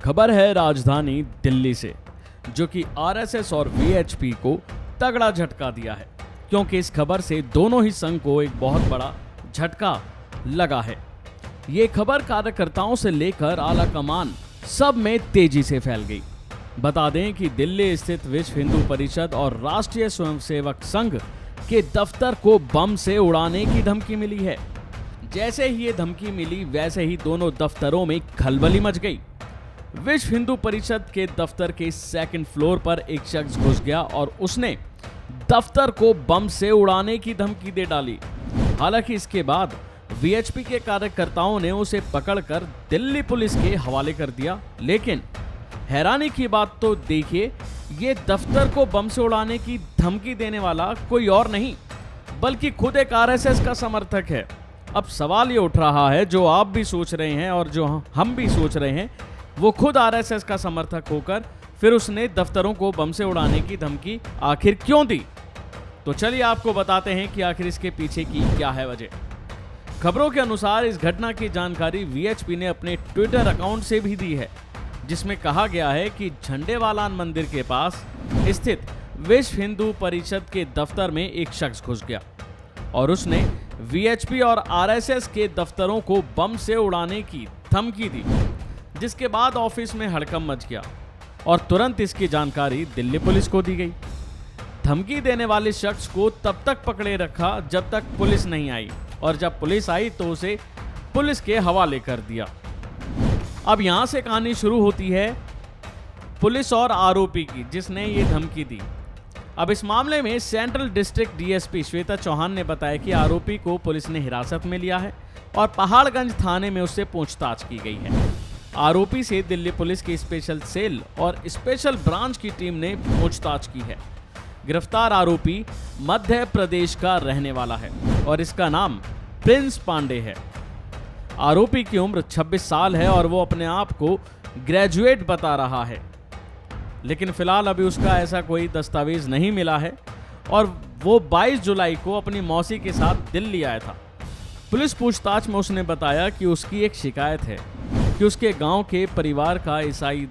खबर है राजधानी दिल्ली से, जो कि आरएसएस और वीएचपी को तगड़ा झटका दिया है, क्योंकि इस खबर से दोनों ही संघ को एक बहुत बड़ा झटका लगा है। ये खबर कार्यकर्ताओं से लेकर आला कमान सब में तेजी से फैल गई। बता दें कि दिल्ली स्थित विश्व हिंदू परिषद और राष्ट्रीय स्वयंसेवक संघ के दफ्तर को बम से उड़ाने की धमकी मिली है। जैसे ही ये धमकी मिली, वैसे ही दोनों दफ्तरों में खलबली मच गई। विश्व हिंदू परिषद के दफ्तर के सेकंड फ्लोर पर एक शख्स घुस गया और उसने दफ्तर को बम से उड़ाने की धमकी दे डाली। हालांकि इसके बाद वीएचपी के कार्यकर्ताओं ने उसे पकड़कर दिल्ली पुलिस के हवाले कर दिया। लेकिन हैरानी की बात तो देखिए, ये दफ्तर को बम से उड़ाने की धमकी देने वाला कोई और नहीं, बल्कि खुद एक आरएसएस का समर्थक है। अब सवाल ये उठ रहा है, जो आप भी सोच रहे हैं और जो हम भी सोच रहे हैं, वो खुद आरएसएस का समर्थक होकर फिर उसने दफ्तरों को बम से उड़ाने की धमकी आखिर क्यों दी? तो चलिए आपको बताते हैं कि आखिर इसके पीछे की क्या है वजह। खबरों के अनुसार इस घटना की जानकारी वीएचपी ने अपने ट्विटर अकाउंट से भी दी है, जिसमें कहा गया है कि झंडेवालान मंदिर के पास स्थित विश्व हिंदू परिषद के दफ्तर में एक शख्स घुस गया और उसने वीएचपी और आरएसएस के दफ्तरों को बम से उड़ाने की धमकी दी, जिसके बाद ऑफिस में हड़कंप मच गया और तुरंत इसकी जानकारी दिल्ली पुलिस को दी गई। धमकी देने वाले शख्स को तब तक पकड़े रखा जब तक पुलिस नहीं आई, और जब पुलिस आई तो उसे पुलिस के हवाले कर दिया। अब यहां से कहानी शुरू होती है पुलिस और आरोपी की, जिसने ये धमकी दी। अब इस मामले में central district DSP Shweta Chauhan ने बताया कि आरोपी को पुलिस ने हिरासत में लिया है और पहाड़गंज थाने में उससे पूछताछ की गई है। आरोपी से दिल्ली पुलिस की स्पेशल सेल और स्पेशल ब्रांच की टीम ने पूछताछ की है। गिरफ्तार आरोपी मध्य प्रदेश का रहने वाला है और इसका नाम प्रिंस पांडे है। आरोपी की उम्र 26 साल है और वो अपने आप को ग्रेजुएट बता रहा है, लेकिन फिलहाल अभी उसका ऐसा कोई दस्तावेज नहीं मिला है और वो 22 जुलाई को अपनी मौसी के साथ दिल्ली आया था। पुलिस पूछताछ में उसने बताया कि उसकी एक शिकायत है कि उसके गांव के परिवार का ईसाई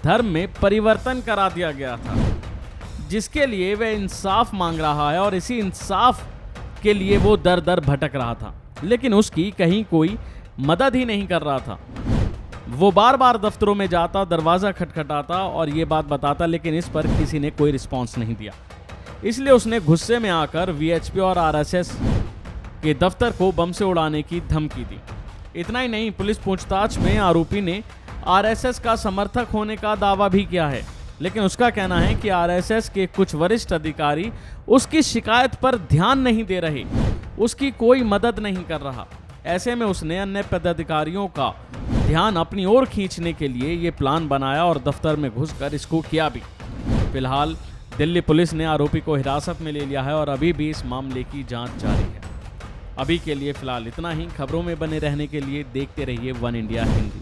धर्म में परिवर्तन करा दिया गया था, जिसके लिए वह इंसाफ मांग रहा है और इसी इंसाफ के लिए वो दर दर भटक रहा था, लेकिन उसकी कहीं कोई मदद ही नहीं कर रहा था। वो बार बार दफ्तरों में जाता, दरवाज़ा खटखटाता और ये बात बताता, लेकिन इस पर किसी ने कोई रिस्पॉन्स नहीं दिया। इसलिए उसने गुस्से में आकर वीएचपी और आरएसएस के दफ्तर को बम से उड़ाने की धमकी दी। इतना ही नहीं, पुलिस पूछताछ में आरोपी ने आरएसएस का समर्थक होने का दावा भी किया है, लेकिन उसका कहना है कि आरएसएस के कुछ वरिष्ठ अधिकारी उसकी शिकायत पर ध्यान नहीं दे रहे, उसकी कोई मदद नहीं कर रहा। ऐसे में उसने अन्य पदाधिकारियों का ध्यान अपनी ओर खींचने के लिए ये प्लान बनाया और दफ्तर में घुसकर इसको किया भी। फिलहाल दिल्ली पुलिस ने आरोपी को हिरासत में ले लिया है और अभी भी इस मामले की जांच जारी है। अभी के लिए फिलहाल इतना ही। खबरों में बने रहने के लिए देखते रहिए वन इंडिया हिंदी।